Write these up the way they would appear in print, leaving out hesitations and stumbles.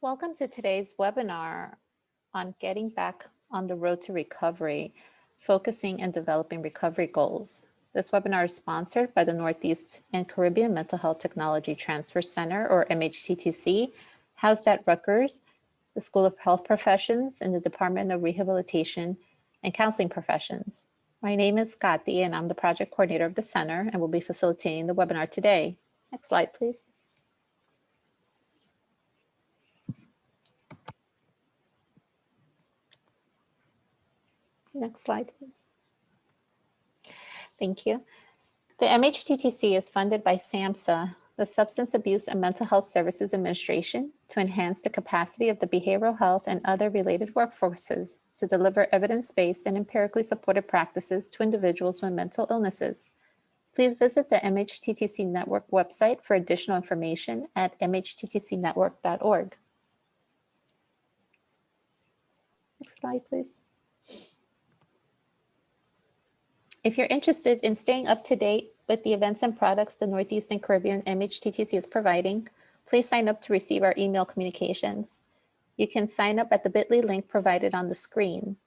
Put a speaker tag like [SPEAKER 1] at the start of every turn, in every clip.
[SPEAKER 1] Welcome to today's webinar on getting back on the road to recovery, focusing and developing recovery goals. This webinar is sponsored by the Northeast and Caribbean Mental Health Technology Transfer Center, or MHTTC, housed at Rutgers, the School of Health Professions, and the Department of Rehabilitation and Counseling Professions. My name is Kati, and I'm the project coordinator of the center and will be facilitating the webinar today. Next slide, please. Next slide, please. Thank you. The MHTTC is funded by SAMHSA, the Substance Abuse and Mental Health Services Administration, to enhance the capacity of the behavioral health and other related workforces to deliver evidence-based and empirically supported practices to individuals with mental illnesses. Please visit the MHTTC Network website for additional information at mhttcnetwork.org. Next slide, please. If you're interested in staying up to date with the events and products the Northeast and Caribbean MHTTC is providing, please sign up to receive our email communications. You can sign up at the bit.ly link provided on the screen.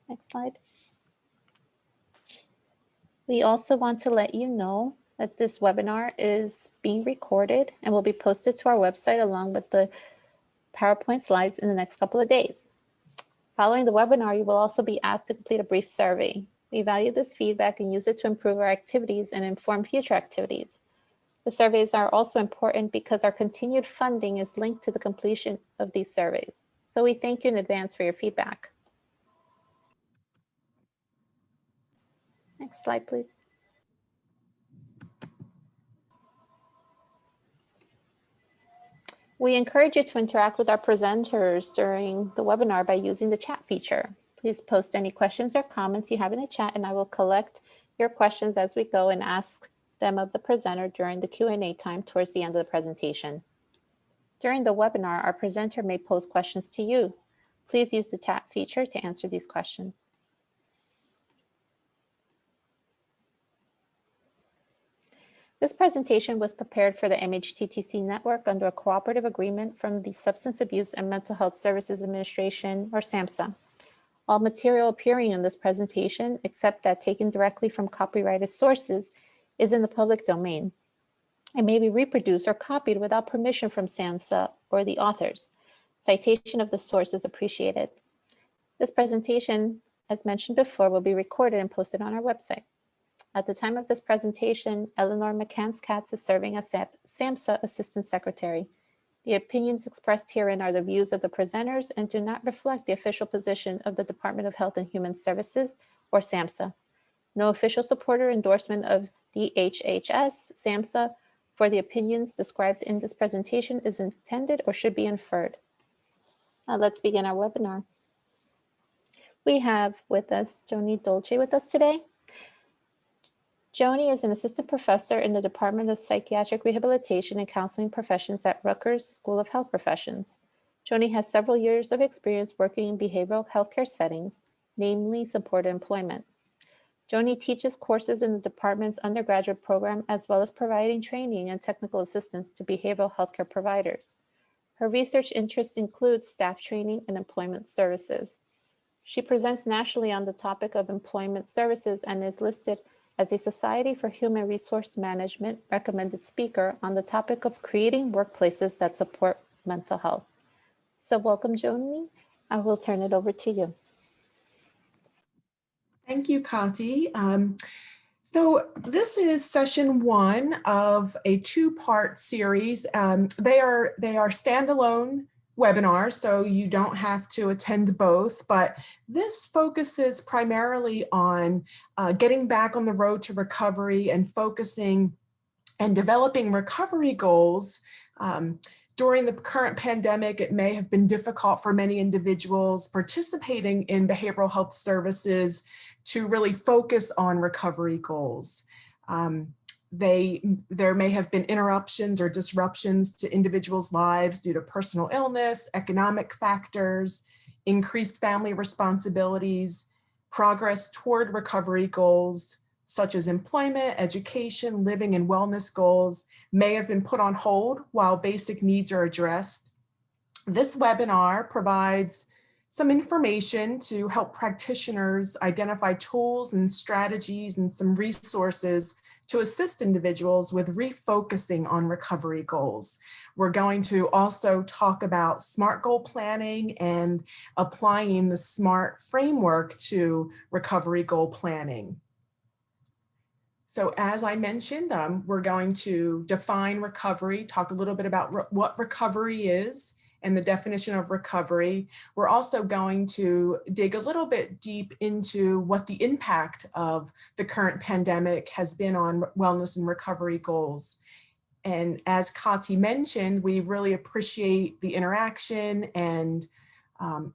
[SPEAKER 1] Next slide. We also want to let you know that this webinar is being recorded and will be posted to our website along with the PowerPoint slides in the next couple of days. Following the webinar, you will also be asked to complete a brief survey. We value this feedback and use it to improve our activities and inform future activities. The surveys are also important because our continued funding is linked to the completion of these surveys. So we thank you in advance for your feedback. Next slide, please. We encourage you to interact with our presenters during the webinar by using the chat feature. Please post any questions or comments you have in the chat, and I will collect your questions as we go and ask them of the presenter during the Q&A time towards the end of the presentation. During the webinar, our presenter may pose questions to you. Please use the chat feature to answer these questions. This presentation was prepared for the MHTTC network under a cooperative agreement from the Substance Abuse and Mental Health Services Administration, or SAMHSA. All material appearing in this presentation, except that taken directly from copyrighted sources, is in the public domain. It may be reproduced or copied without permission from SAMHSA or the authors. Citation of the source is appreciated. This presentation, as mentioned before, will be recorded and posted on our website. At the time of this presentation, Eleanor McCants-Katz is serving as SAMHSA Assistant Secretary. The opinions expressed herein are the views of the presenters and do not reflect the official position of the Department of Health and Human Services, or SAMHSA. No official support or endorsement of DHHS, SAMHSA, for the opinions described in this presentation is intended or should be inferred. Now let's begin our webinar. We have with us Joni Dolce with us today. Joni is an assistant professor in the Department of Psychiatric Rehabilitation and Counseling Professions at Rutgers School of Health Professions. Joni has several years of experience working in behavioral healthcare settings, namely supported employment. Joni teaches courses in the department's undergraduate program, as well as providing training and technical assistance to behavioral healthcare providers. Her research interests include staff training and employment services. She presents nationally on the topic of employment services and is listed as a Society for Human Resource Management recommended speaker on the topic of creating workplaces that support mental health. So welcome, Joni. I will turn it over to you.
[SPEAKER 2] Thank you, Kati. So this is session one of a two-part series. They are standalone webinars, so you don't have to attend both, but this focuses primarily on getting back on the road to recovery and focusing and developing recovery goals. During the current pandemic, it may have been difficult for many individuals participating in behavioral health services to really focus on recovery goals. There may have been interruptions or disruptions to individuals' lives due to personal illness, economic factors, increased family responsibilities, progress toward recovery goals, such as employment, education, living, and wellness goals may have been put on hold while basic needs are addressed. This webinar provides some information to help practitioners identify tools and strategies and some resources to assist individuals with refocusing on recovery goals. We're going to also talk about SMART goal planning and applying the SMART framework to recovery goal planning. So as I mentioned, we're going to define recovery, talk a little bit about what recovery is and the definition of recovery. We're also going to dig a little bit deep into what the impact of the current pandemic has been on wellness and recovery goals. And as Kati mentioned, we really appreciate the interaction and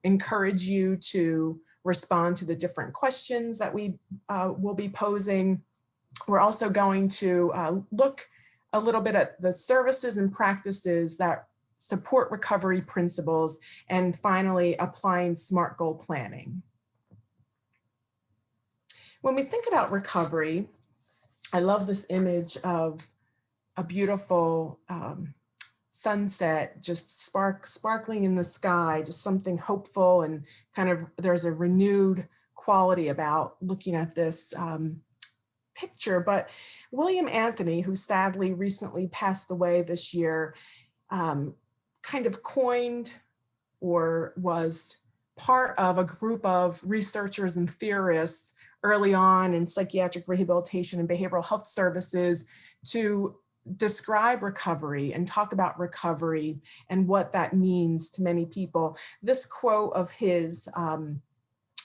[SPEAKER 2] encourage you to respond to the different questions that we will be posing. We're also going to look a little bit at the services and practices that support recovery principles, and finally applying SMART goal planning. When we think about recovery, I love this image of a beautiful sunset, just sparkling in the sky, just something hopeful, and kind of there's a renewed quality about looking at this picture. But William Anthony, who sadly recently passed away this year, kind of coined or was part of a group of researchers and theorists early on in psychiatric rehabilitation and behavioral health services to describe recovery and talk about recovery and what that means to many people. This quote of his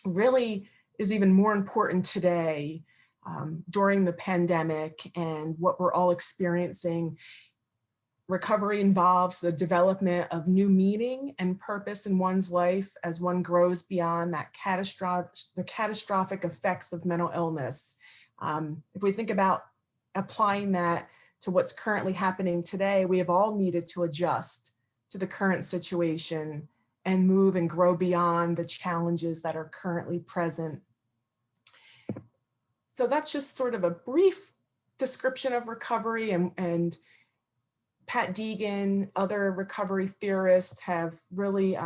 [SPEAKER 2] really is even more important today during the pandemic and what we're all experiencing. Recovery involves the development of new meaning and purpose in one's life as one grows beyond that catastrophic effects of mental illness. If we think about applying that to what's currently happening today, we have all needed to adjust to the current situation and move and grow beyond the challenges that are currently present. So that's just sort of a brief description of recovery, and Pat Deegan, other recovery theorists have really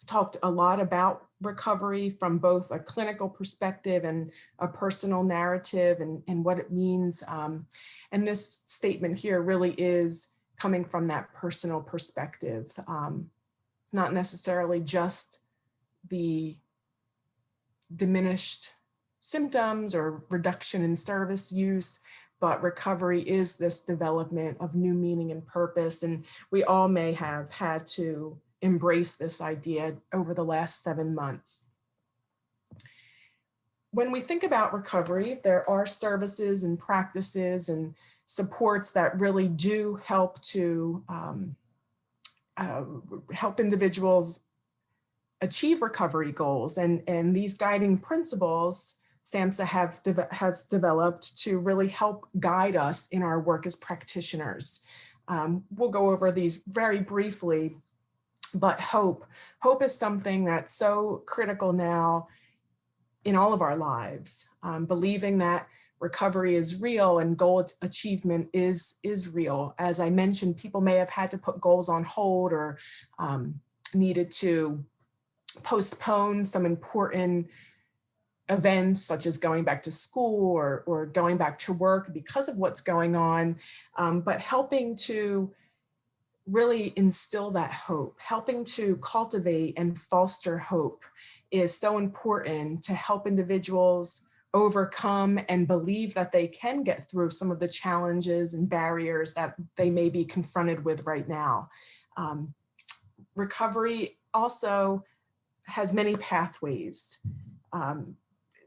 [SPEAKER 2] talked a lot about recovery from both a clinical perspective and a personal narrative and what it means. And this statement here really is coming from that personal perspective. It's not necessarily just the diminished symptoms or reduction in service use, but recovery is this development of new meaning and purpose. And we all may have had to embrace this idea over the last 7 months. When we think about recovery, there are services and practices and supports that really do help to help individuals achieve recovery goals. And these guiding principles SAMHSA has developed to really help guide us in our work as practitioners. We'll go over these very briefly, but hope is something that's so critical now in all of our lives. Believing that recovery is real and goal achievement is real. As I mentioned, people may have had to put goals on hold or needed to postpone some important events such as going back to school or going back to work because of what's going on, but helping to really instill that hope, helping to cultivate and foster hope is so important to help individuals overcome and believe that they can get through some of the challenges and barriers that they may be confronted with right now. Recovery also has many pathways.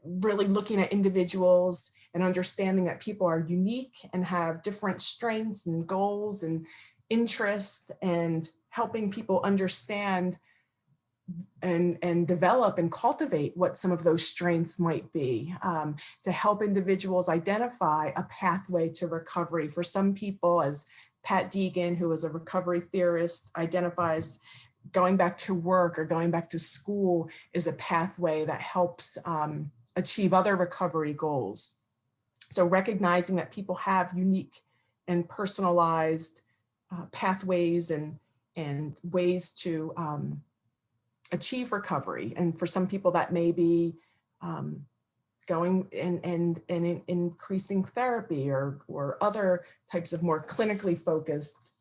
[SPEAKER 2] Really looking at individuals and understanding that people are unique and have different strengths and goals and interests, and helping people understand and develop and cultivate what some of those strengths might be, to help individuals identify a pathway to recovery. For some people, as Pat Deegan, who is a recovery theorist, identifies, going back to work or going back to school is a pathway that helps achieve other recovery goals. So recognizing that people have unique and personalized pathways and and ways to achieve recovery. And for some people that may be going and increasing therapy or other types of more clinically focused.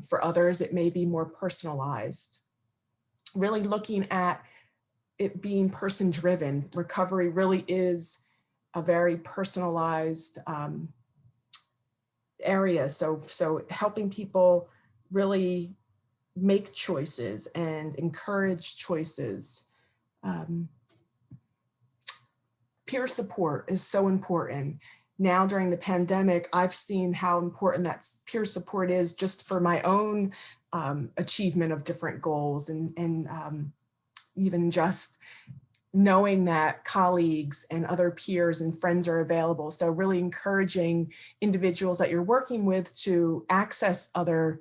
[SPEAKER 2] For others, it may be more personalized. Really looking at it being person-driven. Recovery really is a very personalized area. So helping people really make choices and encourage choices. Peer support is so important. Now during the pandemic, I've seen how important that peer support is just for my own achievement of different goals and even just knowing that colleagues and other peers and friends are available. So really encouraging individuals that you're working with to access other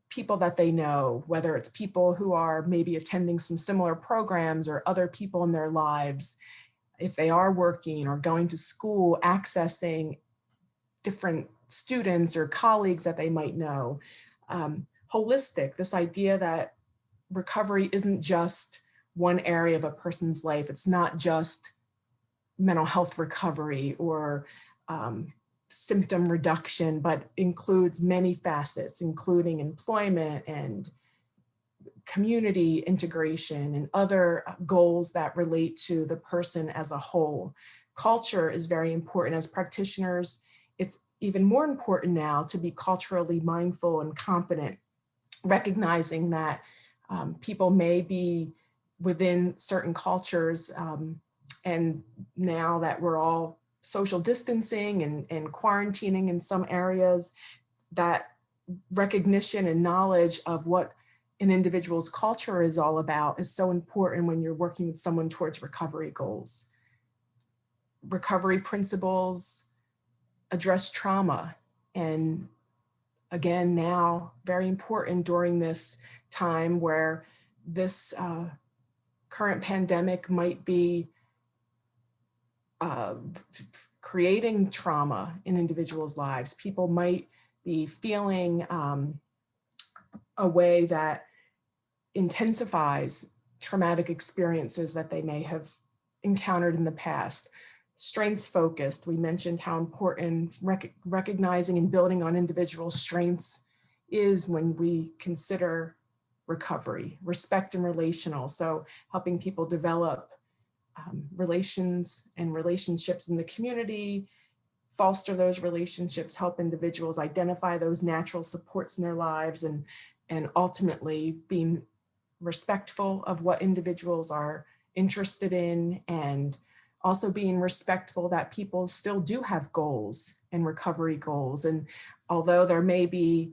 [SPEAKER 2] people that they know, whether it's people who are maybe attending some similar programs or other people in their lives. If they are working or going to school, accessing different students or colleagues that they might know. Holistic, this idea that recovery isn't just one area of a person's life. It's not just mental health recovery or symptom reduction, but includes many facets, including employment and community integration and other goals that relate to the person as a whole. Culture is very important. As practitioners, it's even more important now to be culturally mindful and competent, recognizing that people may be within certain cultures, and now that we're all social distancing and quarantining in some areas, that recognition and knowledge of what an individual's culture is all about is so important when you're working with someone towards recovery goals. Recovery principles address trauma, and again, now very important during this time where this current pandemic might be creating trauma in individuals' lives. People might be feeling a way that intensifies traumatic experiences that they may have encountered in the past. Strengths focused, we mentioned how important recognizing and building on individual strengths is when we consider recovery. Respect and relational, so helping people develop relations and relationships in the community, foster those relationships, help individuals identify those natural supports in their lives, and ultimately being respectful of what individuals are interested in, and also being respectful that people still do have goals and recovery goals. And although there may be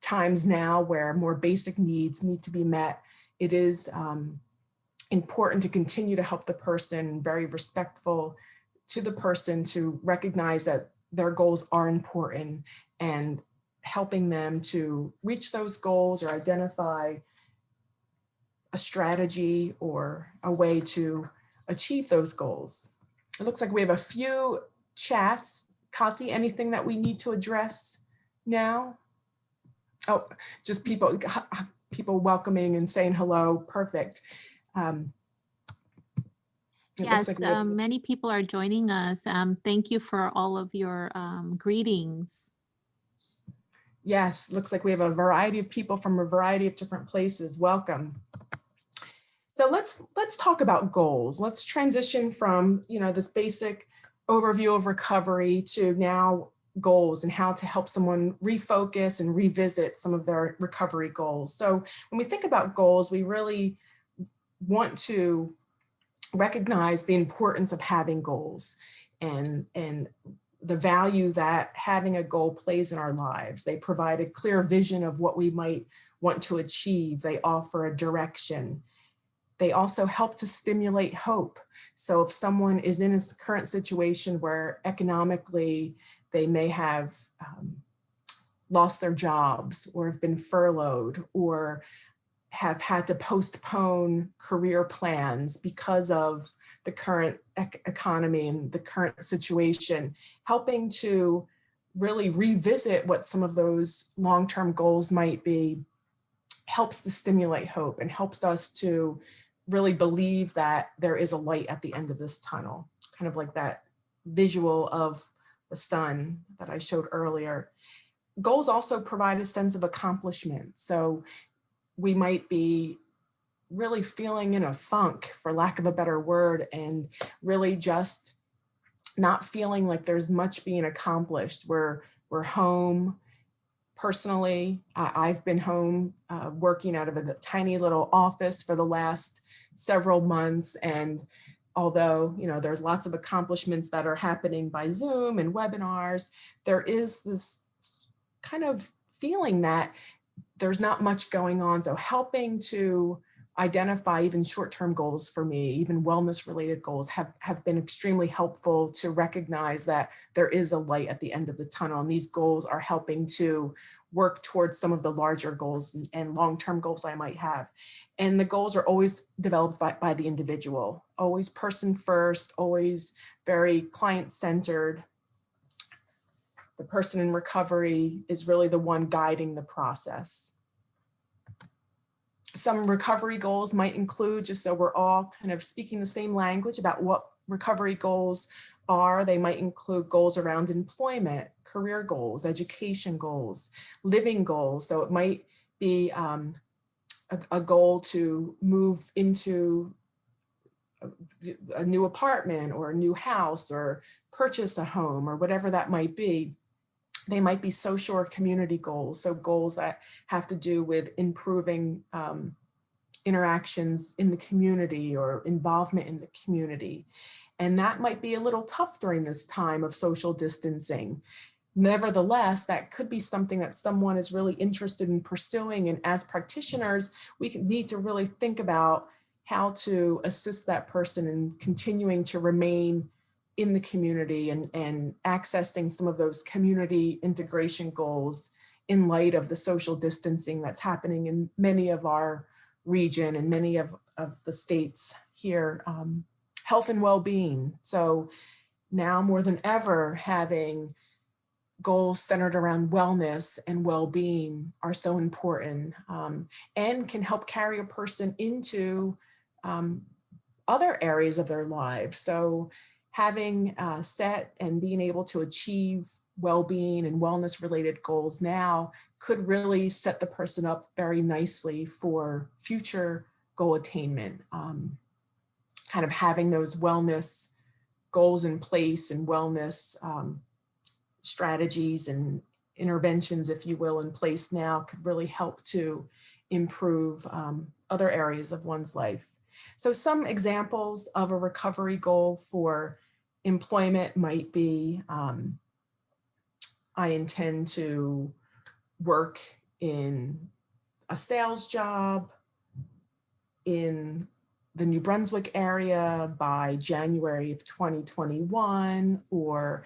[SPEAKER 2] times now where more basic needs need to be met, it is important to continue to help the person, very respectful to the person, to recognize that their goals are important and helping them to reach those goals or identify a strategy or a way to achieve those goals. It looks like we have a few chats. Kati, anything that we need to address now? Oh, just people welcoming and saying hello. Perfect.
[SPEAKER 1] Yes, many people are joining us. Thank you for all of your greetings.
[SPEAKER 2] Yes, looks like we have a variety of people from a variety of different places. Welcome. So let's talk about goals. Let's transition from this basic overview of recovery to now goals and how to help someone refocus and revisit some of their recovery goals. So when we think about goals, we really want to recognize the importance of having goals and the value that having a goal plays in our lives. They provide a clear vision of what we might want to achieve. They offer a direction. They also help to stimulate hope. So if someone is in a current situation where economically they may have lost their jobs or have been furloughed or have had to postpone career plans because of the current economy and the current situation, helping to really revisit what some of those long-term goals might be helps to stimulate hope and helps us to really believe that there is a light at the end of this tunnel, kind of like that visual of the sun that I showed earlier. Goals also provide a sense of accomplishment. So we might be really feeling in a funk, for lack of a better word, and really just not feeling like there's much being accomplished. We're home. Personally, I've been home working out of a tiny little office for the last several months. And although, you know, there's lots of accomplishments that are happening by Zoom and webinars, there is this kind of feeling that there's not much going on. So helping to identify even short-term goals for me, even wellness-related goals have been extremely helpful to recognize that there is a light at the end of the tunnel. And these goals are helping to work towards some of the larger goals and long-term goals I might have. And the goals are always developed by the individual, always person first, always very client-centered. The person in recovery is really the one guiding the process. Some recovery goals might include, just so we're all kind of speaking the same language about what recovery goals are, they might include goals around employment, career goals, education goals, living goals. So it might be a goal to move into a new apartment or a new house or purchase a home or whatever that might be. They might be social or community goals. So goals that have to do with improving interactions in the community or involvement in the community. And that might be a little tough during this time of social distancing. Nevertheless, that could be something that someone is really interested in pursuing. And as practitioners, we need to really think about how to assist that person in continuing to remain in the community and accessing some of those community integration goals in light of the social distancing that's happening in many of our region and many of the states here. Health and well-being. So now more than ever, having goals centered around wellness and well-being are so important and can help carry a person into other areas of their lives. So having set and being able to achieve well-being and wellness related goals now could really set the person up very nicely for future goal attainment. Kind of having those wellness goals in place and wellness strategies and interventions, if you will, in place now could really help to improve other areas of one's life. So some examples of a recovery goal for employment might be, I intend to work in a sales job in the New Brunswick area by January of 2021, or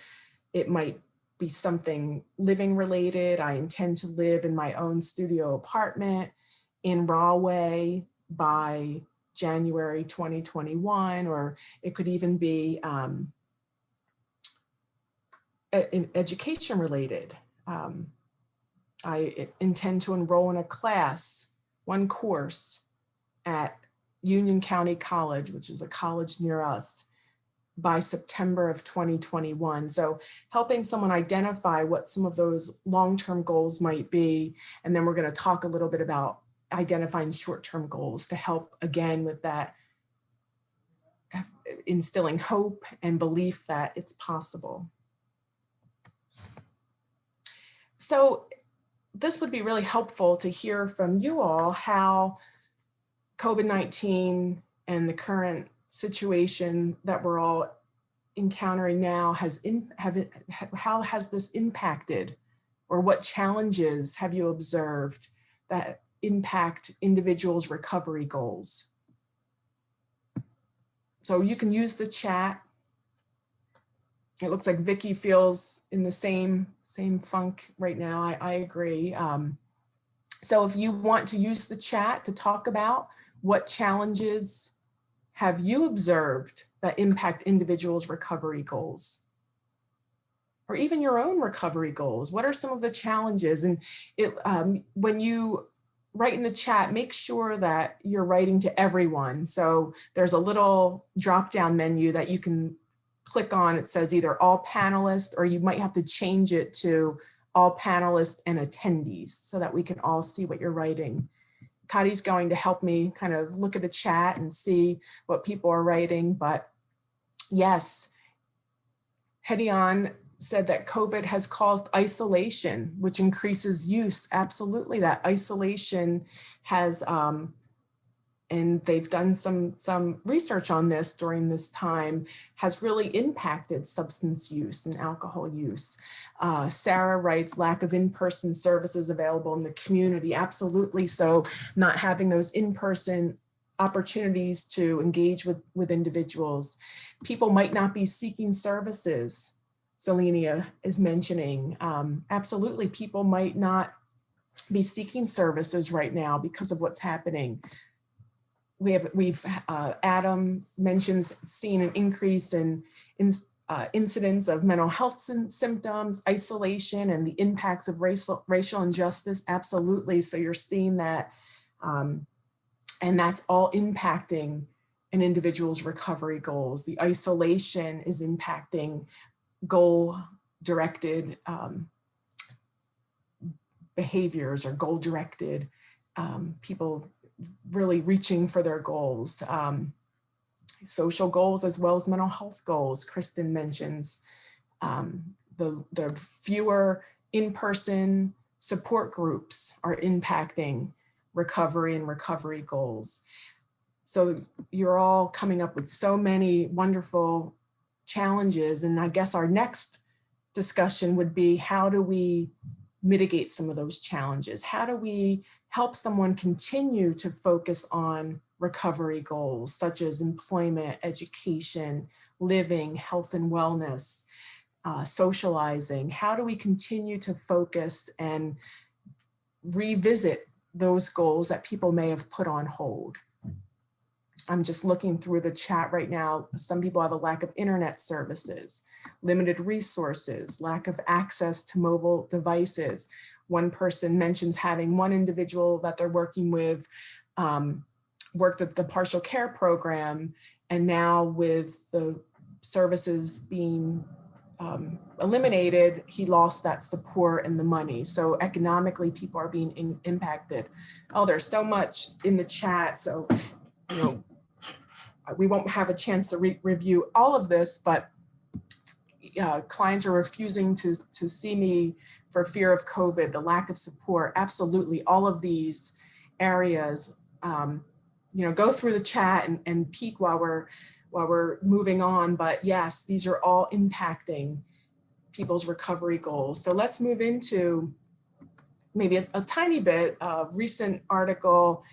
[SPEAKER 2] it might be something living related. I intend to live in my own studio apartment in Rahway by January 2021, or it could even be education related. I intend to enroll in a class, one course at Union County College, which is a college near us, by September of 2021. So helping someone identify what some of those long-term goals might be. And then we're going to talk a little bit about identifying short-term goals to help again with that, instilling hope and belief that it's possible. So this would be really helpful to hear from you all how COVID-19 and the current situation that we're all encountering now how has this impacted, or what challenges have you observed that impact individuals' recovery goals? So you can use the chat. It looks like Vicky feels in the same funk right now. I agree. So if you want to use the chat to talk about what challenges have you observed that impact individuals' recovery goals? or even your own recovery goals. What are some of the challenges? And when you write in the chat, make sure that you're writing to everyone. So there's a little drop-down menu that you can click on. It says either all panelists, or you might have to change it to all panelists and attendees so that we can all see what you're writing. Kadi's going to help me kind of look at the chat and see what people are writing. But yes, Hedion said that COVID has caused isolation, which increases use. Absolutely, that isolation has, and they've done some research on this during this time, has really impacted substance use and alcohol use. Sarah writes, lack of in-person services available in the community. Absolutely, so not having those in-person opportunities to engage with individuals. People might not be seeking services, Selenia is mentioning. Absolutely, people might not be seeking services right now because of what's happening. Adam mentions seeing an increase in incidents of mental health symptoms, isolation, and the impacts of racial injustice. Absolutely, so you're seeing that, and that's all impacting an individual's recovery goals. The isolation is impacting goal-directed behaviors, or goal-directed people really reaching for their goals. Social goals as well as mental health goals, Kristen mentions. The fewer in-person support groups are impacting recovery and recovery goals. So you're all coming up with so many wonderful challenges. And I guess our next discussion would be, how do we mitigate some of those challenges? How do we help someone continue to focus on recovery goals, such as employment, education, living, health and wellness, socializing? How do we continue to focus and revisit those goals that people may have put on hold? I'm just looking through the chat right now. Some people have a lack of internet services, limited resources, lack of access to mobile devices. One person mentions having one individual that they're working with worked at the partial care program, and now with the services being eliminated, he lost that support and the money. So economically, people are being impacted. Oh, there's so much in the chat. So, you know, we won't have a chance to review all of this, but clients are refusing to see me for fear of COVID, the lack of support. Absolutely, all of these areas, you know, go through the chat and peek while we're moving on. But yes, these are all impacting people's recovery goals. So let's move into maybe a tiny bit of recent article.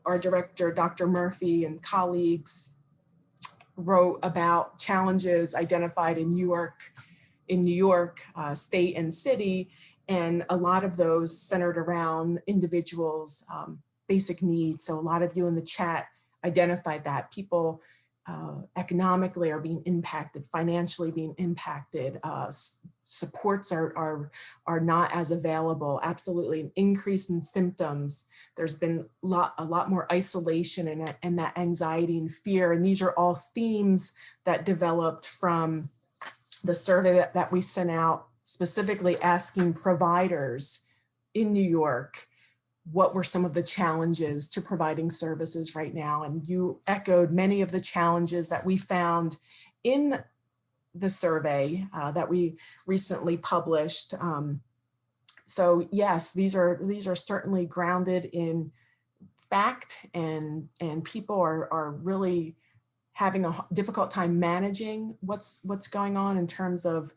[SPEAKER 2] Our director, Dr. Murphy, and colleagues wrote about challenges identified in New York State and city, and a lot of those centered around individuals' basic needs. So a lot of you in the chat identified that people economically are being impacted, financially being impacted, supports are not as available. Absolutely, an increase in symptoms. There's been a lot more isolation and that anxiety and fear. And these are all themes that developed from the survey that we sent out, specifically asking providers in New York what were some of the challenges to providing services right now. And you echoed many of the challenges that we found in the survey that we recently published. So yes, these are certainly grounded in fact, and people are really having a difficult time managing what's going on in terms of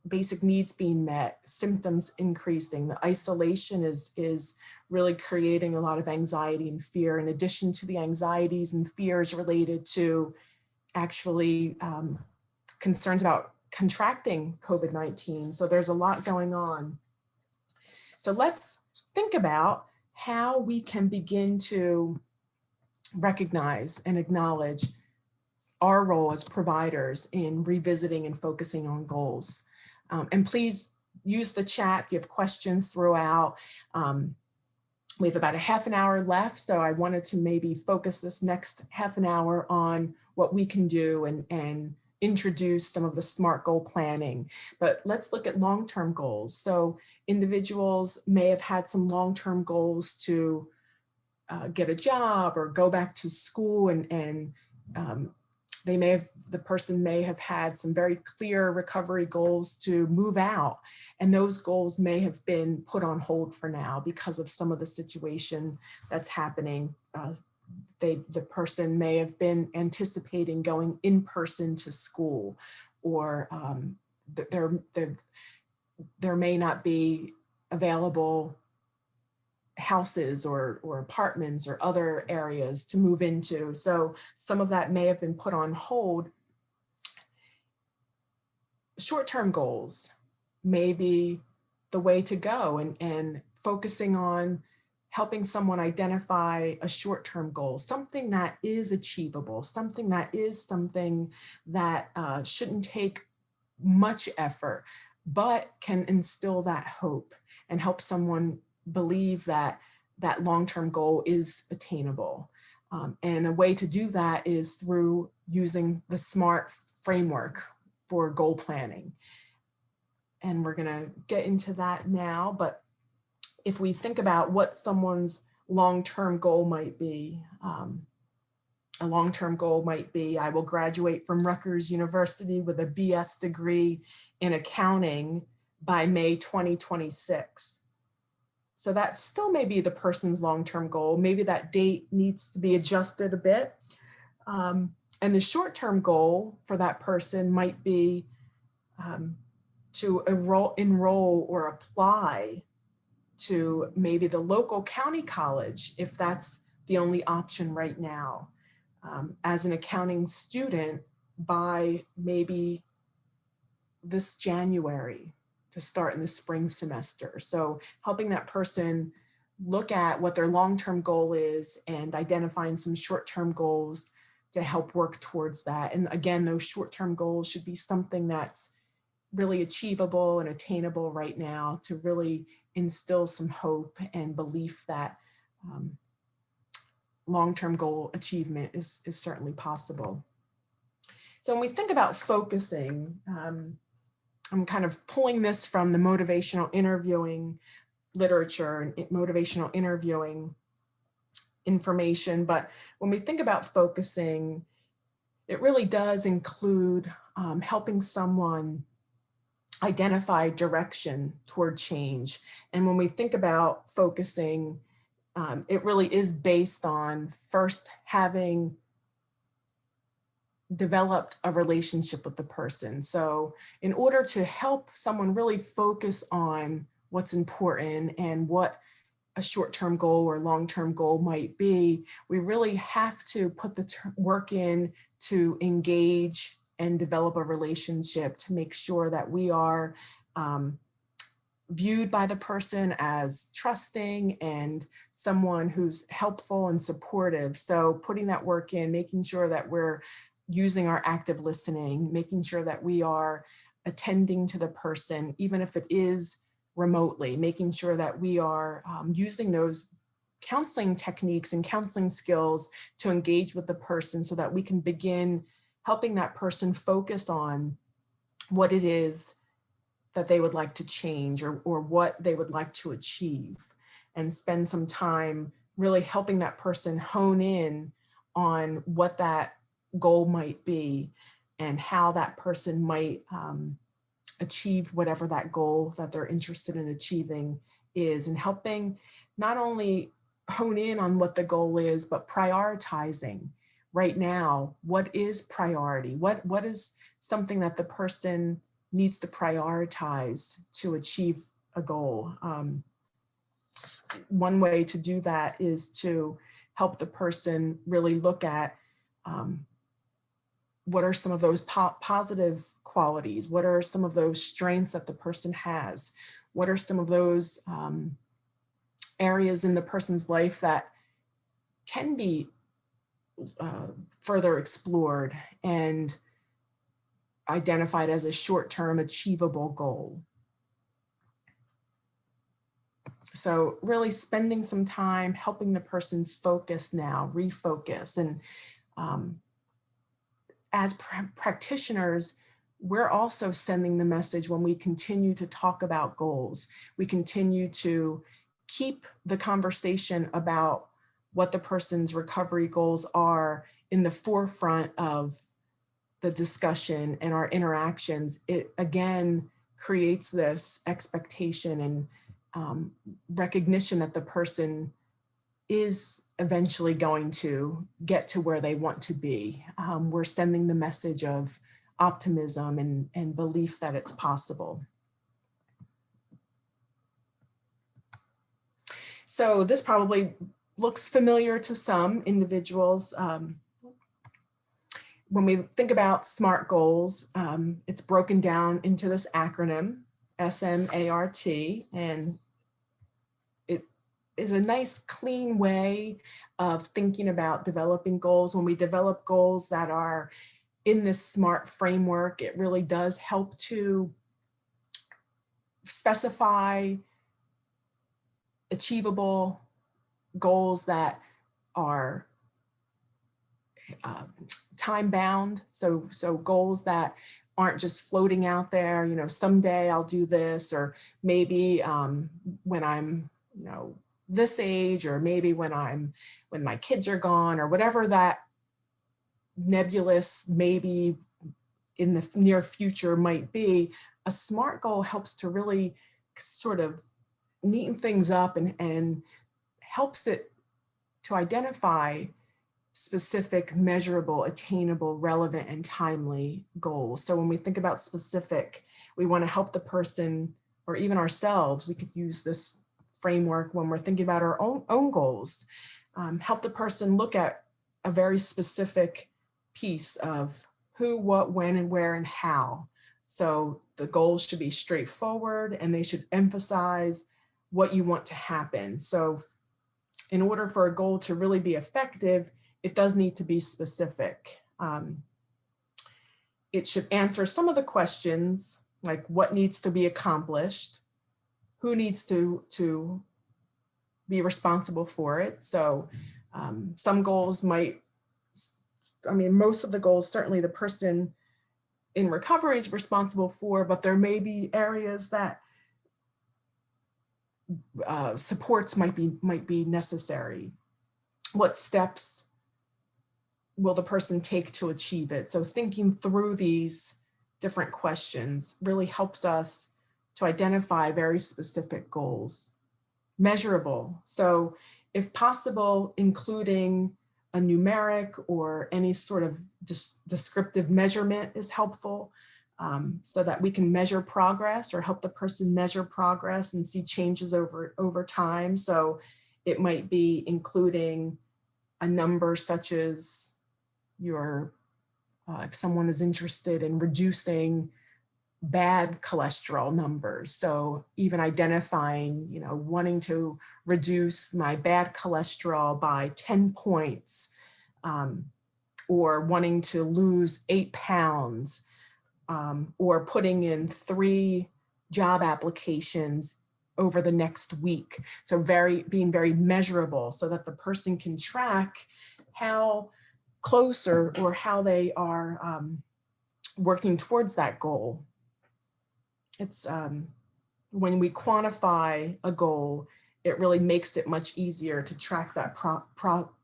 [SPEAKER 2] basic needs being met, symptoms increasing. The isolation is really creating a lot of anxiety and fear, in addition to the anxieties and fears related to actually concerns about contracting COVID-19. So there's a lot going on. So let's think about how we can begin to recognize and acknowledge our role as providers in revisiting and focusing on goals. And please use the chat if you have questions throughout. We have about a half an hour left, so I wanted to maybe focus this next half an hour on what we can do and introduce some of the SMART goal planning. But let's look at long-term goals. So individuals may have had some long-term goals to get a job or go back to school, and the person may have had some very clear recovery goals to move out, and those goals may have been put on hold for now because of some of the situation that's happening. The person may have been anticipating going in person to school, or there may not be available houses or apartments or other areas to move into. So some of that may have been put on hold. Short-term goals may be the way to go, and focusing on helping someone identify a short-term goal, something that is achievable, something that shouldn't take much effort, but can instill that hope and help someone believe that that long-term goal is attainable. And a way to do that is through using the SMART framework for goal planning. And we're gonna get into that now, but if we think about what someone's long-term goal might be, a long-term goal might be, I will graduate from Rutgers University with a BS degree in accounting by May 2026. So that still may be the person's long-term goal. Maybe that date needs to be adjusted a bit. And the short-term goal for that person might be to enroll or apply to maybe the local county college, if that's the only option right now, as an accounting student by maybe this January to start in the spring semester. So helping that person look at what their long-term goal is and identifying some short-term goals to help work towards that. And again, those short-term goals should be something that's really achievable and attainable right now to really instill some hope and belief that long-term goal achievement is certainly possible. So when we think about focusing, I'm kind of pulling this from the motivational interviewing literature and motivational interviewing information, but when we think about focusing, it really does include helping someone identify direction toward change. And when we think about focusing, it really is based on first having developed a relationship with the person. So in order to help someone really focus on what's important and what a short-term goal or long-term goal might be, we really have to put the work in to engage and develop a relationship to make sure that we are viewed by the person as trusting and someone who's helpful and supportive. So putting that work in, making sure that we're using our active listening, making sure that we are attending to the person, even if it is remotely, making sure that we are using those counseling techniques and counseling skills to engage with the person so that we can begin helping that person focus on what it is that they would like to change or what they would like to achieve, and spend some time really helping that person hone in on what that goal might be and how that person might achieve whatever that goal that they're interested in achieving is, and helping not only hone in on what the goal is, but prioritizing right now, what is priority? What is something that the person needs to prioritize to achieve a goal? One way to do that is to help the person really look at what are some of those positive qualities? What are some of those strengths that the person has? What are some of those areas in the person's life that can be further explored and identified as a short-term achievable goal. So really spending some time helping the person focus now, refocus. And as practitioners, we're also sending the message when we continue to talk about goals. We continue to keep the conversation about what the person's recovery goals are in the forefront of the discussion and our interactions. It again creates this expectation and recognition that the person is eventually going to get to where they want to be. We're sending the message of optimism and belief that it's possible. So this probably looks familiar to some individuals. When we think about SMART goals, it's broken down into this acronym, SMART, and it is a nice, clean way of thinking about developing goals. When we develop goals that are in this SMART framework, it really does help to specify achievable goals that are time bound. So goals that aren't just floating out there, you know, someday I'll do this, or maybe when I'm, you know, this age, or maybe when my kids are gone, or whatever that nebulous maybe in the near future might be. A SMART goal helps to really sort of neaten things up and helps it to identify specific, measurable, attainable, relevant, and timely goals. So when we think about specific, we want to help the person, or even ourselves, we could use this framework when we're thinking about our own goals. Help the person look at a very specific piece of who, what, when, and where, and how. So the goals should be straightforward, and they should emphasize what you want to happen. So in order for a goal to really be effective, it does need to be specific. It should answer some of the questions, like what needs to be accomplished, who needs to be responsible for it. So some goals might, I mean, most of the goals, certainly the person in recovery is responsible for, but there may be areas that supports might be necessary. What steps will the person take to achieve it? So thinking through these different questions really helps us to identify very specific goals. Measurable. So if possible, including a numeric or any sort of descriptive measurement is helpful, so that we can measure progress or help the person measure progress and see changes over time. So it might be including a number such as if someone is interested in reducing bad cholesterol numbers. So even identifying, you know, wanting to reduce my bad cholesterol by 10 points, or wanting to lose 8 pounds, or putting in 3 job applications over the next week. So being very measurable so that the person can track how close or how they are working towards that goal. It's when we quantify a goal, it really makes it much easier to track that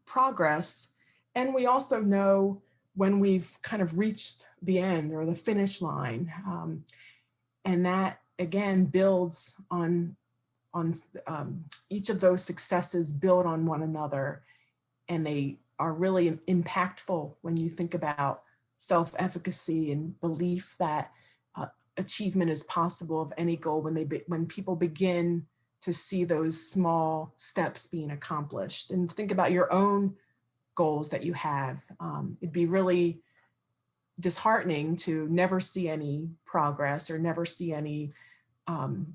[SPEAKER 2] progress. And we also know when we've kind of reached the end or the finish line. And that again builds on each of those successes build on one another. And they are really impactful when you think about self-efficacy and belief that achievement is possible of any goal when people begin to see those small steps being accomplished. And think about your own goals that you have. It'd be really disheartening to never see any progress or never see any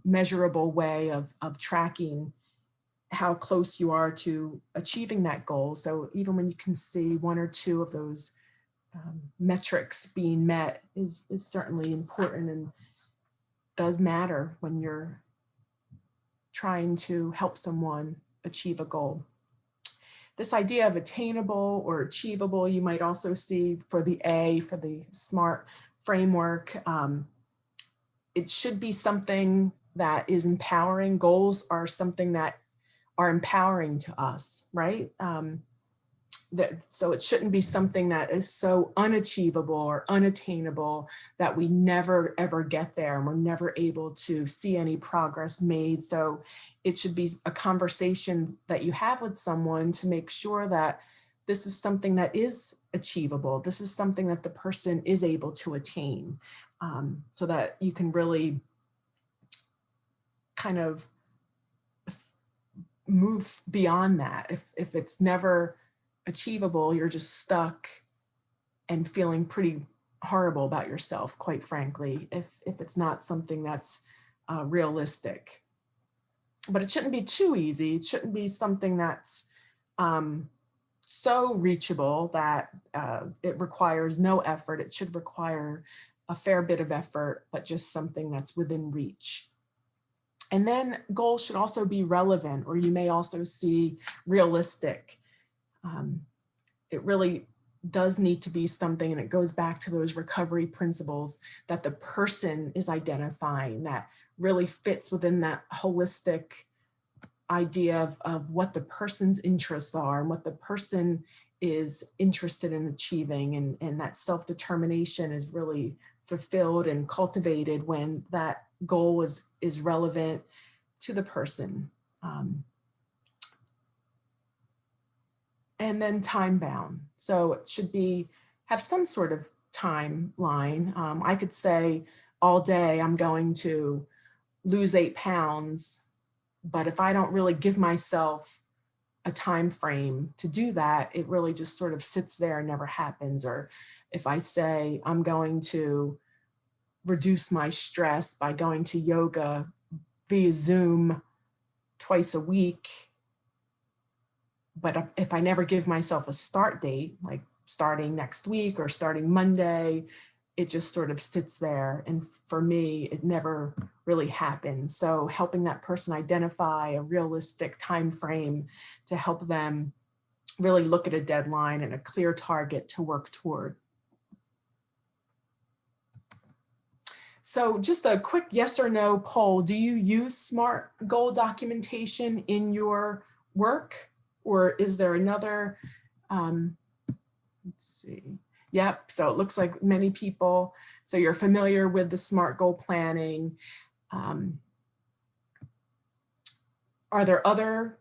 [SPEAKER 2] measurable way of tracking how close you are to achieving that goal. So even when you can see one or two of those metrics being met is certainly important and does matter when you're trying to help someone achieve a goal. This idea of attainable or achievable, you might also see for the A, for the SMART framework. It should be something that is empowering. Goals are something that are empowering to us, right? So it shouldn't be something that is so unachievable or unattainable that we never ever get there and we're never able to see any progress made. So it should be a conversation that you have with someone to make sure that this is something that is achievable. This is something that the person is able to attain, so that you can really kind of move beyond that. If it's never achievable, you're just stuck and feeling pretty horrible about yourself, quite frankly, if it's not something that's realistic. But it shouldn't be too easy. It shouldn't be something that's so reachable that it requires no effort. It should require a fair bit of effort, but just something that's within reach. And then goals should also be relevant, or you may also see realistic. It really does need to be something, and it goes back to those recovery principles that the person is identifying that really fits within that holistic idea of what the person's interests are and what the person is interested in achieving. And that self-determination is really fulfilled and cultivated when that goal is relevant to the person. And then time bound. So it should have some sort of timeline. I could say all day I'm going to lose 8 pounds, but if I don't really give myself a time frame to do that, it really just sort of sits there and never happens. Or if I say I'm going to reduce my stress by going to yoga via Zoom twice a week, but if I never give myself a start date, like starting next week or starting Monday, it just sort of sits there. And for me, it never really happens. So helping that person identify a realistic time frame to help them really look at a deadline and a clear target to work toward. So just a quick yes or no poll. Do you use SMART goal documentation in your work? Or is there another, let's see. Yep, so it looks like many people, so you're familiar with the SMART goal planning. Are there other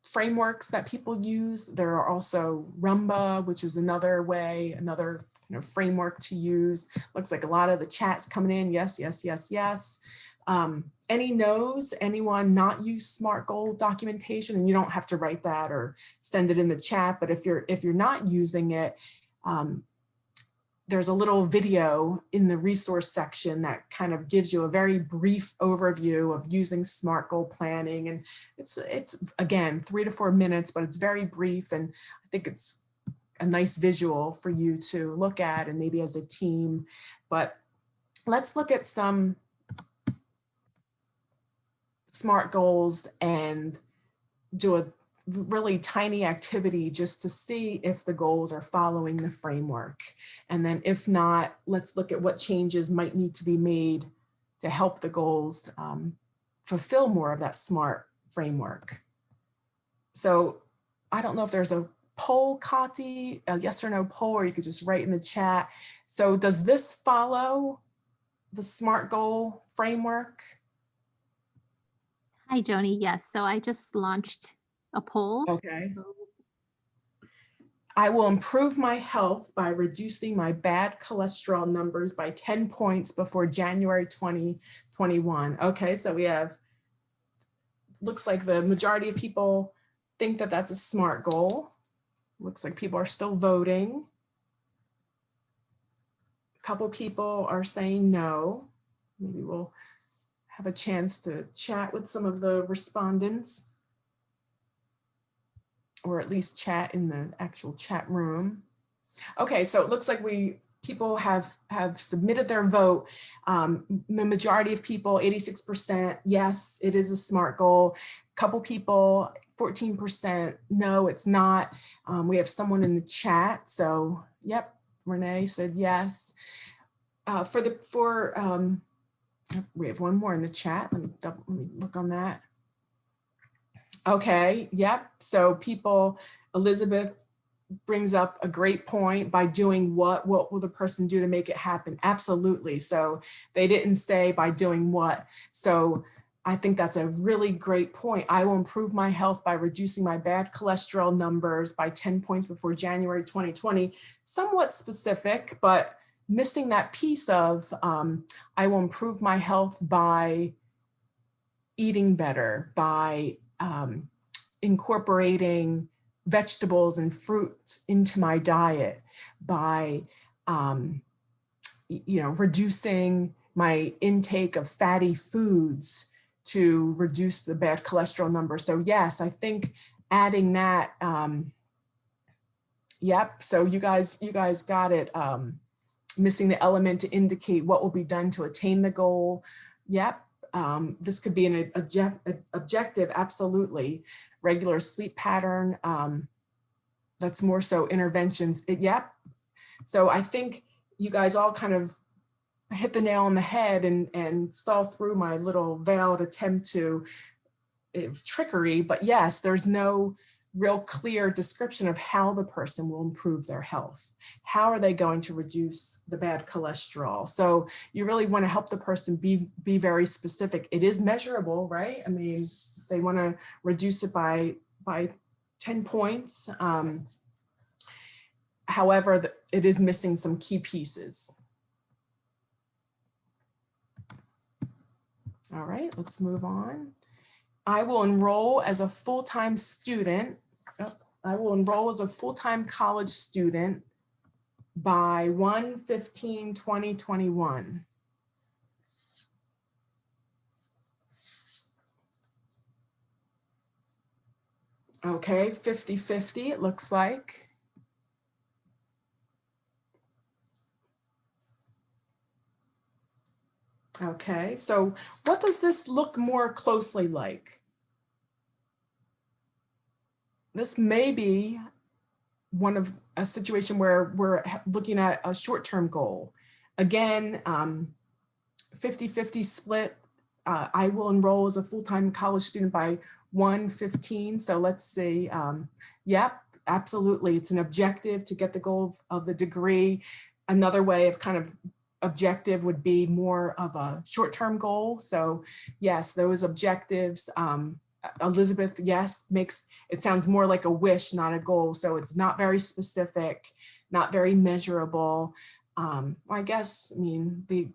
[SPEAKER 2] frameworks that people use? There are also Rumba, which is another way, another kind of framework to use. Looks like a lot of the chat's coming in. Yes, yes, yes, yes. Any no's? Anyone not use SMART goal documentation? And you don't have to write that or send it in the chat, but if you're not using it, there's a little video in the resource section that kind of gives you a very brief overview of using SMART goal planning. And it's again, 3 to 4 minutes, but it's very brief. And I think it's a nice visual for you to look at and maybe as a team. But let's look at some SMART goals and do a really tiny activity just to see if the goals are following the framework. And then if not, let's look at what changes might need to be made to help the goals fulfill more of that SMART framework. So I don't know if there's a poll, Kati, a yes or no poll, or you could just write in the chat. So does this follow the SMART goal framework?
[SPEAKER 1] Hi, Joni. Yes, so I just launched a poll.
[SPEAKER 2] Okay. I will improve my health by reducing my bad cholesterol numbers by 10 points before January 2021. Okay, so we have, looks like the majority of people think that that's a SMART goal. Looks like people are still voting. A couple people are saying no. Maybe we'll have a chance to chat with some of the respondents. or at least chat in the actual chat room. Okay, so it looks like people have submitted their vote. The majority of people, 86%, yes, it is a SMART goal. A couple people, 14%, no, it's not. We have someone in the chat, so yep, Renee said yes. We have one more in the chat. Let me look on that. Okay, yep. So people, Elizabeth brings up a great point. By doing what will the person do to make it happen? Absolutely. So they didn't say by doing what. So I think that's a really great point. I will improve my health by reducing my bad cholesterol numbers by 10 points before January 2020. Somewhat specific, but missing that piece of I will improve my health by eating better, by incorporating vegetables and fruits into my diet, by reducing my intake of fatty foods to reduce the bad cholesterol number. So yes, I think adding that, yep. So you guys got it. Missing the element to indicate what will be done to attain the goal. Yep. This could be an objective, absolutely. Regular sleep pattern, that's more so interventions. Yep. So I think you guys all kind of hit the nail on the head and saw through my little veiled attempt to trickery, but yes, there's no real clear description of how the person will improve their health. How are they going to reduce the bad cholesterol? So you really want to help the person be very specific. It is measurable, right? I mean, they want to reduce it by 10 points. However, it is missing some key pieces. All right, let's move on. I will enroll as a full-time student. I will enroll as a full-time college student by 1/15/2021. Okay, 50-50 it looks like. Okay, so what does this look more closely like? This may be one of a situation where we're looking at a short-term goal. Again, 50-50 split. I will enroll as a full-time college student by 1/15. So let's see. Yep, absolutely. It's an objective to get the goal of the degree. Another way of kind of objective would be more of a short-term goal. So yes, those objectives, Elizabeth, yes, it sounds more like a wish, not a goal. So it's not very specific, not very measurable. I guess, I mean, you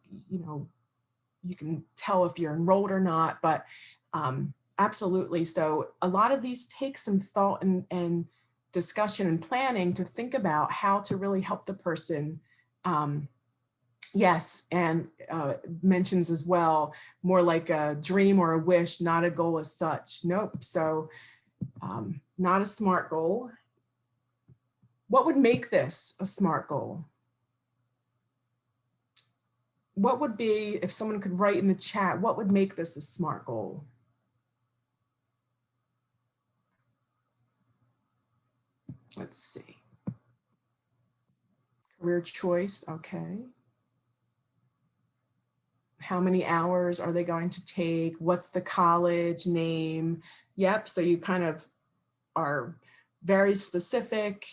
[SPEAKER 2] can tell if you're enrolled or not, but absolutely. So a lot of these take some thought and discussion and planning to think about how to really help the person. Yes, and mentions as well, more like a dream or a wish, not a goal as such. Nope, so not a SMART goal. What would make this a SMART goal? What would be, if someone could write in the chat, what would make this a SMART goal? Let's see. Career choice, okay. How many hours are they going to take? What's the college name? Yep, so you kind of are very specific.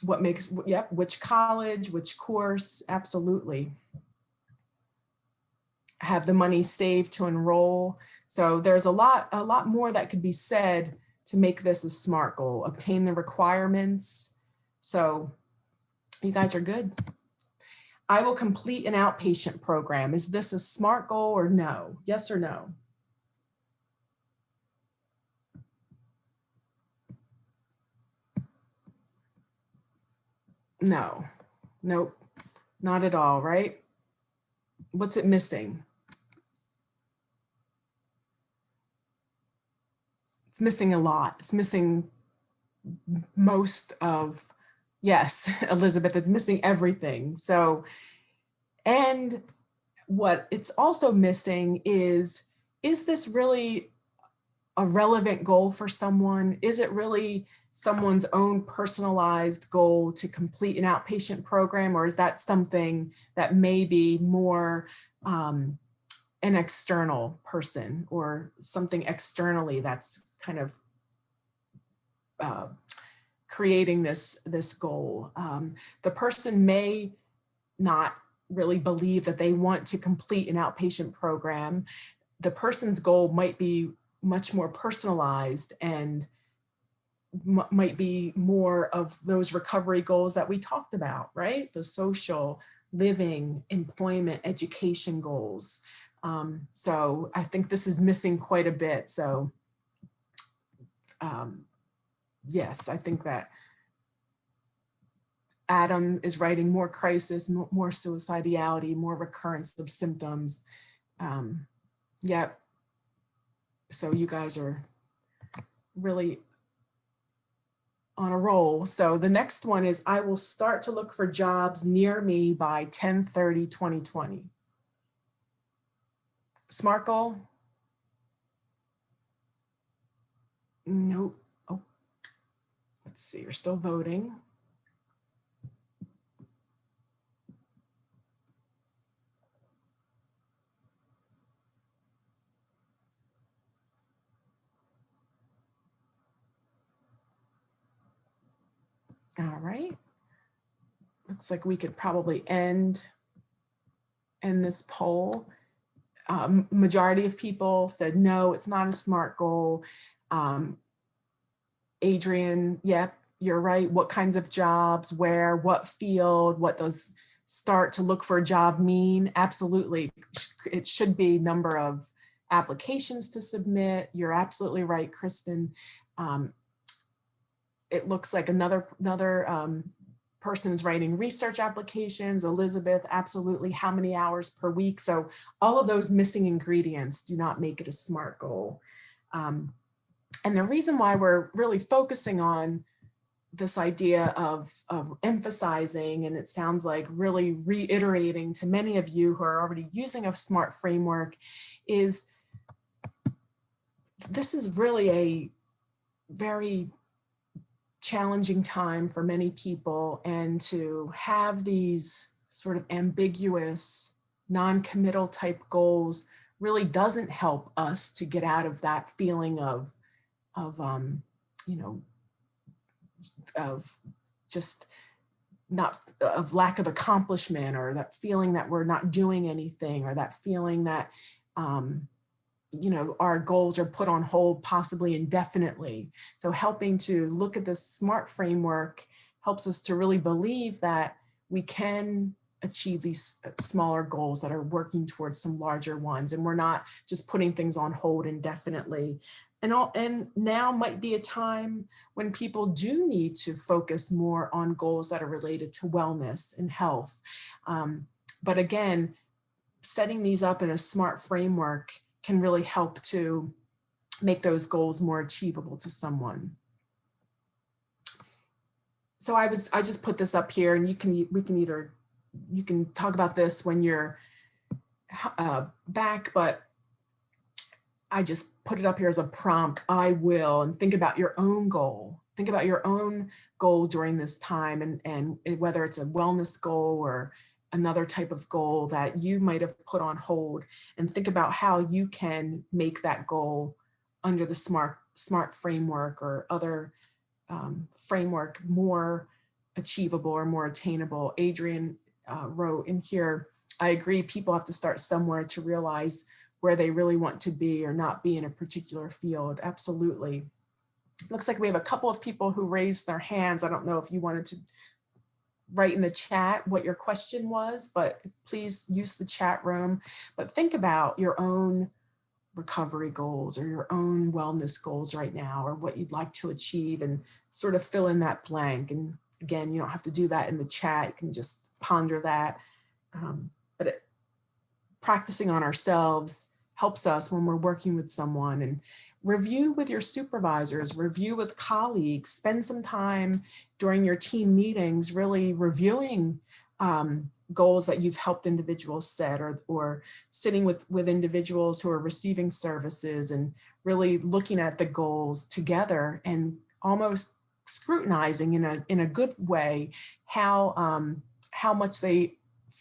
[SPEAKER 2] What makes, yep, which college, which course, absolutely. Have the money saved to enroll. So there's a lot more that could be said to make this a SMART goal. Obtain the requirements. So you guys are good. I will complete an outpatient program. Is this a SMART goal or no? Yes or no? No, nope, not at all, right? What's it missing? It's missing a lot. It's missing most of, yes, Elizabeth, it's missing everything. So, and what it's also missing is this really a relevant goal for someone? Is it really someone's own personalized goal to complete an outpatient program, or is that something that may be more an external person or something externally that's kind of creating this goal? The person may not really believe that they want to complete an outpatient program. The person's goal might be much more personalized and might be more of those recovery goals that we talked about, right? The social, living, employment, education goals. So I think this is missing quite a bit. So yes, I think that Adam is writing more crisis, more suicidality, more recurrence of symptoms. Yep. So you guys are really on a roll. So the next one is, I will start to look for jobs near me by 10/30/2020. SMART goal? Nope. Oh, let's see, you're still voting. All right. Looks like we could probably end this poll. Majority of people said no, it's not a SMART goal. Adrian, yep, you're right. What kinds of jobs, where, what field, what does start to look for a job mean? Absolutely. It should be number of applications to submit. You're absolutely right, Kristen. It looks like another person is writing research applications. Elizabeth, absolutely. How many hours per week? So all of those missing ingredients do not make it a SMART goal. And the reason why we're really focusing on this idea of emphasizing, and it sounds like really reiterating to many of you who are already using a SMART framework, is this is really a very challenging time for many people, and to have these sort of ambiguous, non-committal type goals really doesn't help us to get out of that feeling of you know, of just not, of lack of accomplishment, or that feeling that we're not doing anything, or that feeling that you know, our goals are put on hold, possibly indefinitely. So helping to look at this SMART framework helps us to really believe that we can achieve these smaller goals that are working towards some larger ones, and we're not just putting things on hold indefinitely. And now might be a time when people do need to focus more on goals that are related to wellness and health. But again, setting these up in a SMART framework can really help to make those goals more achievable to someone. So I just put this up here, and you can talk about this when you're back, but I just put it up here as a prompt. I will, and think about your own goal. Think about your own goal during this time, and whether it's a wellness goal or another type of goal that you might have put on hold, and think about how you can make that goal under the SMART framework or other framework more achievable or more attainable. Adrian wrote in here, I agree, people have to start somewhere to realize where they really want to be or not be in a particular field. Absolutely. Looks like we have a couple of people who raised their hands. I don't know if you wanted to write in the chat what your question was, but please use the chat room. But think about your own recovery goals or your own wellness goals right now, or what you'd like to achieve, and sort of fill in that blank. And again, you don't have to do that in the chat. You can just ponder that. Practicing on ourselves helps us when we're working with someone. And review with your supervisors, review with colleagues, spend some time during your team meetings really reviewing goals that you've helped individuals set, or sitting with individuals who are receiving services and really looking at the goals together and almost scrutinizing in a good way how much they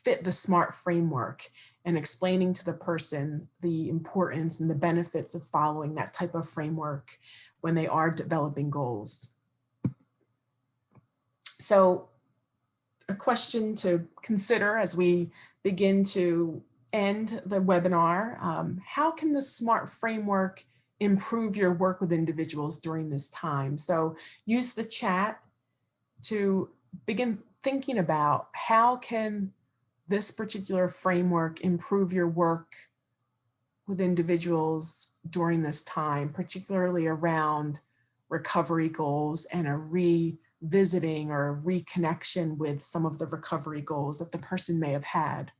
[SPEAKER 2] fit the SMART framework, and explaining to the person the importance and the benefits of following that type of framework when they are developing goals. So a question to consider as we begin to end the webinar: how can the SMART framework improve your work with individuals during this time? So use the chat to begin thinking about how can this particular framework improve your work with individuals during this time, particularly around recovery goals and a revisiting or a reconnection with some of the recovery goals that the person may have had.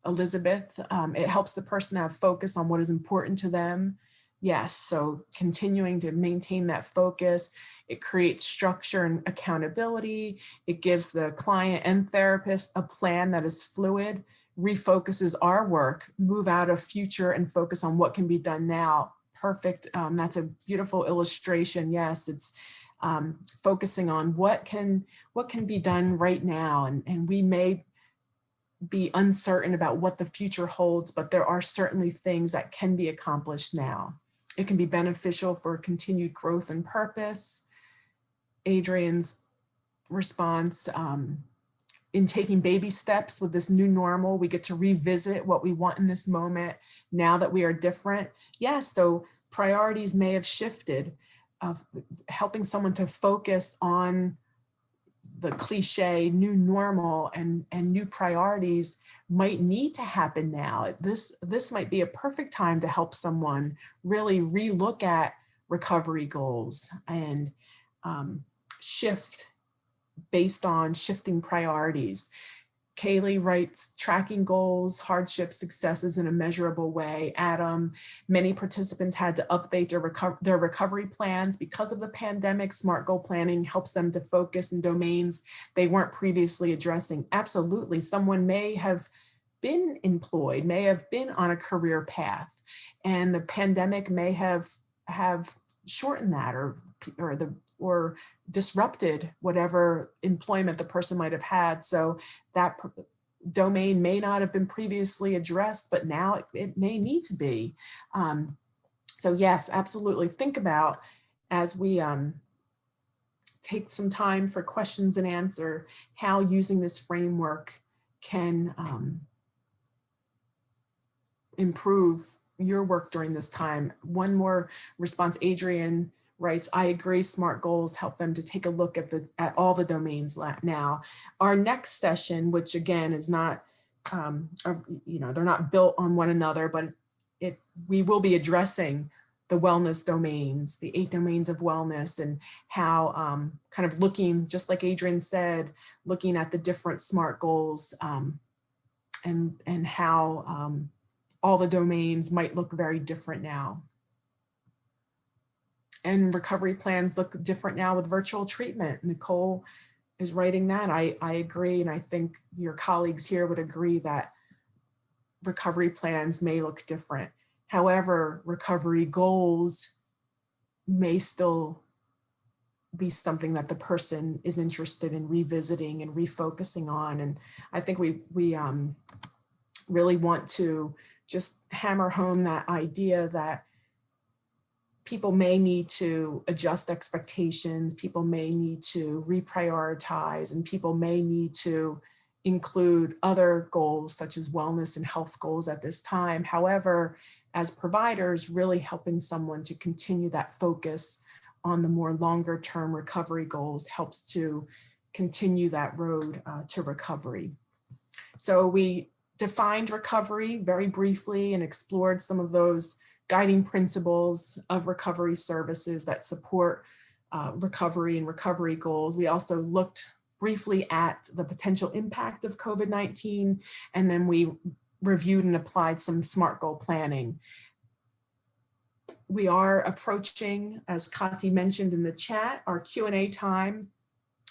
[SPEAKER 2] Elizabeth, it helps the person have focus on what is important to them. Yes, so continuing to maintain that focus. It creates structure and accountability. It gives the client and therapist a plan that is fluid, refocuses our work, move out of future and focus on what can be done now. Perfect. That's a beautiful illustration. Yes, it's focusing on what can be done right now. And we may be uncertain about what the future holds, but there are certainly things that can be accomplished now. It can be beneficial for continued growth and purpose. Adrian's response, in taking baby steps with this new normal, we get to revisit what we want in this moment now that we are different. Yes, so priorities may have shifted, of helping someone to focus on the cliche new normal and new priorities might need to happen now. This might be a perfect time to help someone really relook at recovery goals and shift based on shifting priorities. Kaylee writes, tracking goals, hardships, successes in a measurable way. Adam, many participants had to update their recovery plans because of the pandemic. SMART goal planning helps them to focus in domains they weren't previously addressing. Absolutely, someone may have been employed, may have been on a career path, and the pandemic may have shortened that or disrupted whatever employment the person might have had. So that domain may not have been previously addressed, but now it may need to be. So yes, absolutely. Think about, as we take some time for questions and answer, how using this framework can improve your work during this time. One more response, Adrian writes, I agree, SMART goals help them to take a look at all the domains now. Our next session, which again is not, they're not built on one another, but we will be addressing the wellness domains, the 8 domains of wellness, and how kind of looking, just like Adrian said, looking at the different SMART goals and how all the domains might look very different now. And recovery plans look different now with virtual treatment. Nicole is writing that. I agree, and I think your colleagues here would agree that recovery plans may look different. However, recovery goals may still be something that the person is interested in revisiting and refocusing on. And I think we really want to just hammer home that idea that people may need to adjust expectations, people may need to reprioritize, and people may need to include other goals such as wellness and health goals at this time. However, as providers, really helping someone to continue that focus on the more longer term recovery goals helps to continue that road to recovery. So we defined recovery very briefly and explored some of those guiding principles of recovery services that support recovery and recovery goals. We also looked briefly at the potential impact of COVID-19, and then we reviewed and applied some SMART goal planning. We are approaching, as Kati mentioned in the chat, our Q&A time.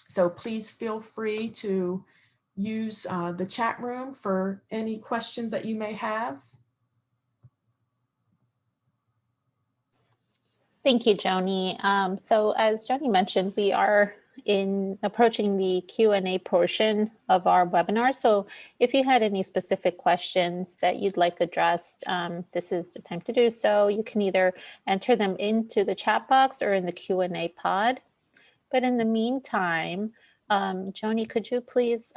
[SPEAKER 2] So please feel free to use the chat room for any questions that you may have.
[SPEAKER 1] Thank you, Joni. So as Joni mentioned, we are approaching the Q&A portion of our webinar. So if you had any specific questions that you'd like addressed, this is the time to do so. You can either enter them into the chat box or in the Q&A pod. But in the meantime, Joni, could you please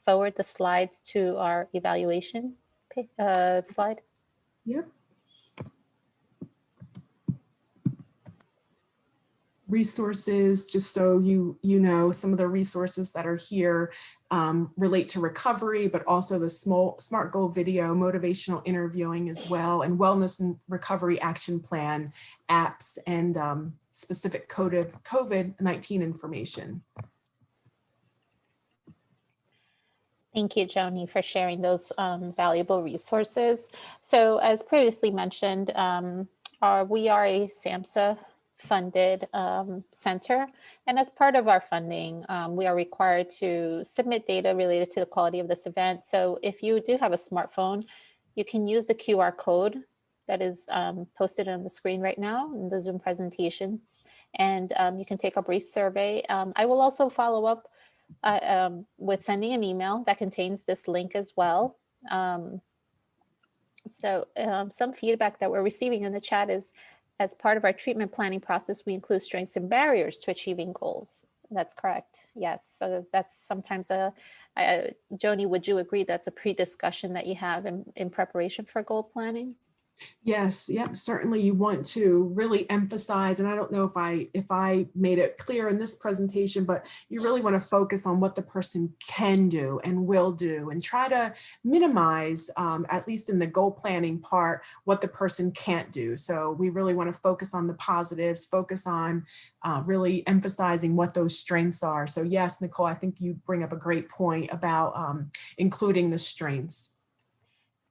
[SPEAKER 1] forward the slides to our evaluation slide?
[SPEAKER 2] Yep. Resources, just so you know, some of the resources that are here relate to recovery, but also the SMART goal video, motivational interviewing as well, and wellness and recovery action plan apps, and specific COVID-19 information.
[SPEAKER 1] Thank you, Joni, for sharing those valuable resources. So as previously mentioned, we are a SAMHSA funded center. And as part of our funding, we are required to submit data related to the quality of this event. So if you do have a smartphone, you can use the QR code that is posted on the screen right now in the Zoom presentation. And you can take a brief survey. I will also follow up with sending an email that contains this link as well. Some feedback that we're receiving in the chat is, as part of our treatment planning process, we include strengths and barriers to achieving goals. That's correct. Yes. So that's sometimes Joni, would you agree that's a pre-discussion that you have in preparation for goal planning?
[SPEAKER 2] Yes, yep, certainly you want to really emphasize, and I don't know if I made it clear in this presentation, but you really want to focus on what the person can do and will do, and try to minimize, at least in the goal planning part, what the person can't do. So we really want to focus on the positives, focus on really emphasizing what those strengths are. So yes, Nicole, I think you bring up a great point about including the strengths.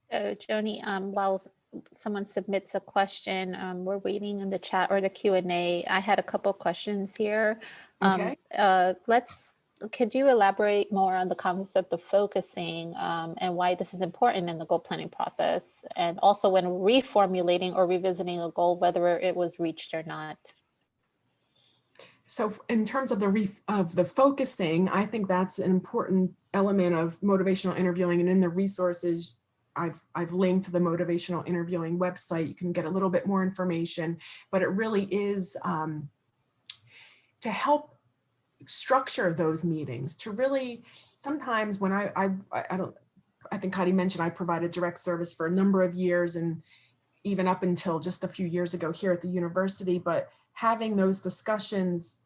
[SPEAKER 2] So
[SPEAKER 1] Joni, while someone submits a question, we're waiting in the chat or the Q&A. I had a couple questions here.
[SPEAKER 2] Okay.
[SPEAKER 1] Could you elaborate more on the concept of focusing and why this is important in the goal planning process, and also when reformulating or revisiting a goal, whether it was reached or not?
[SPEAKER 2] So in terms of the focusing, I think that's an important element of motivational interviewing, and in the resources, I've linked to the motivational interviewing website. You can get a little bit more information, but it really is to help structure those meetings, to really, sometimes when I think Kati mentioned I provided direct service for a number of years, and even up until just a few years ago here at the university, but having those discussions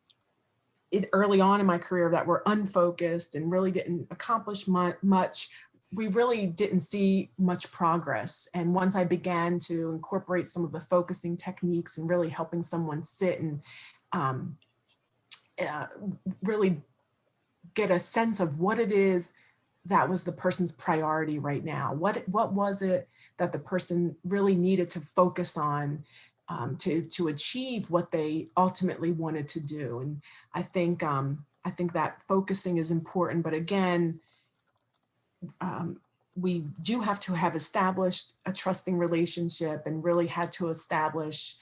[SPEAKER 2] early on in my career that were unfocused and really didn't accomplish much, we really didn't see much progress. And once I began to incorporate some of the focusing techniques and really helping someone sit and really get a sense of what it is that was the person's priority right now. What was it that the person really needed to focus on to achieve what they ultimately wanted to do? And I think that focusing is important, but again, we do have to have established a trusting relationship and really had to establish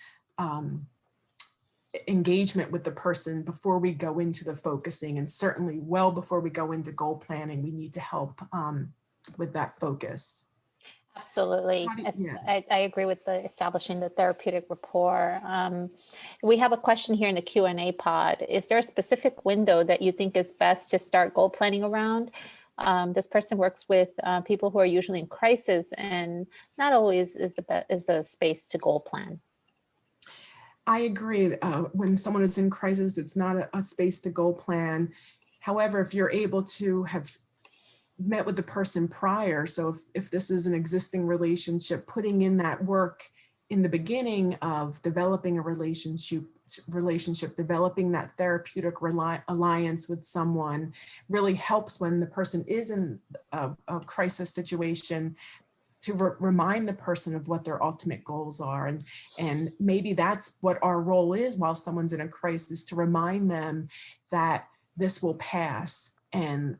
[SPEAKER 2] engagement with the person before we go into the focusing, and certainly well before we go into goal planning, we need to help with that focus.
[SPEAKER 1] Absolutely. I agree with the establishing the therapeutic rapport. We have a question here in the Q&A pod. Is there a specific window that you think is best to start goal planning around? This person works with people who are usually in crisis, and not always is the space to goal plan.
[SPEAKER 2] I agree. When someone is in crisis, it's not a space to goal plan. However, if you're able to have met with the person prior, so if this is an existing relationship, putting in that work in the beginning of developing a relationship, developing that therapeutic alliance with someone really helps when the person is in a crisis situation. remind the person of what their ultimate goals are. And maybe that's what our role is while someone's in a crisis, to remind them that this will pass, and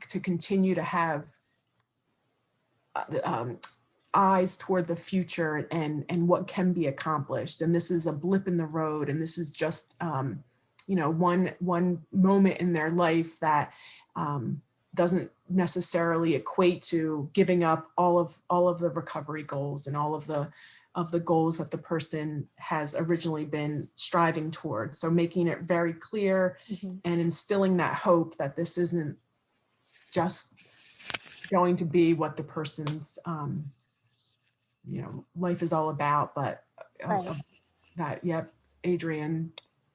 [SPEAKER 2] to continue to have eyes toward the future and what can be accomplished. And this is a blip in the road, and this is just one moment in their life that doesn't necessarily equate to giving up all of the recovery goals and all of the goals that the person has originally been striving towards. So making it very clear and instilling that hope that this isn't just going to be what the person's life is all about, but
[SPEAKER 1] Right.
[SPEAKER 2] that, yep, Adrienne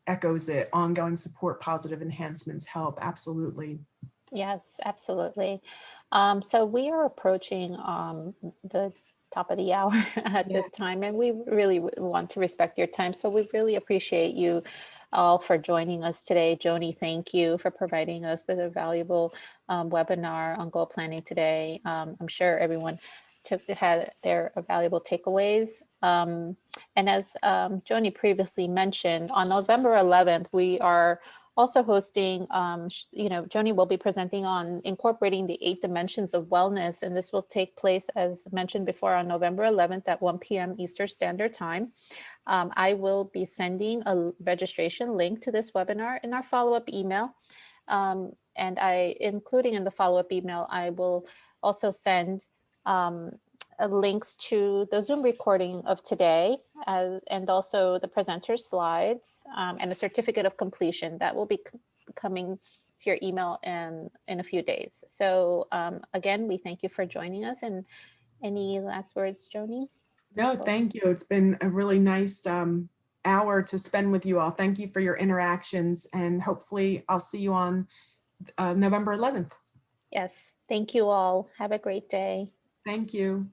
[SPEAKER 2] echoes it. Ongoing support, positive enhancements help. Absolutely.
[SPEAKER 1] Yes, absolutely. So we are approaching the top of the hour at this time, and we really want to respect your time. So we really appreciate you all for joining us today. Joni, thank you for providing us with a valuable webinar on goal planning today. I'm sure everyone had their valuable takeaways. And as Joni previously mentioned, on November 11th, we are also hosting, Joni will be presenting on incorporating the 8 dimensions of wellness, and this will take place, as mentioned before, on November 11th at 1 p.m. Eastern Standard Time. I will be sending a registration link to this webinar in our follow-up email. And including in the follow-up email, I will also send links to the Zoom recording of today and also the presenter's slides and a certificate of completion that will be coming to your email in a few days. So again, we thank you for joining us. And any last words, Joni?
[SPEAKER 2] No, thank you. It's been a really nice hour to spend with you all. Thank you for your interactions, and hopefully I'll see you on November 11th.
[SPEAKER 1] Yes, thank you all. Have a great day.
[SPEAKER 2] Thank you.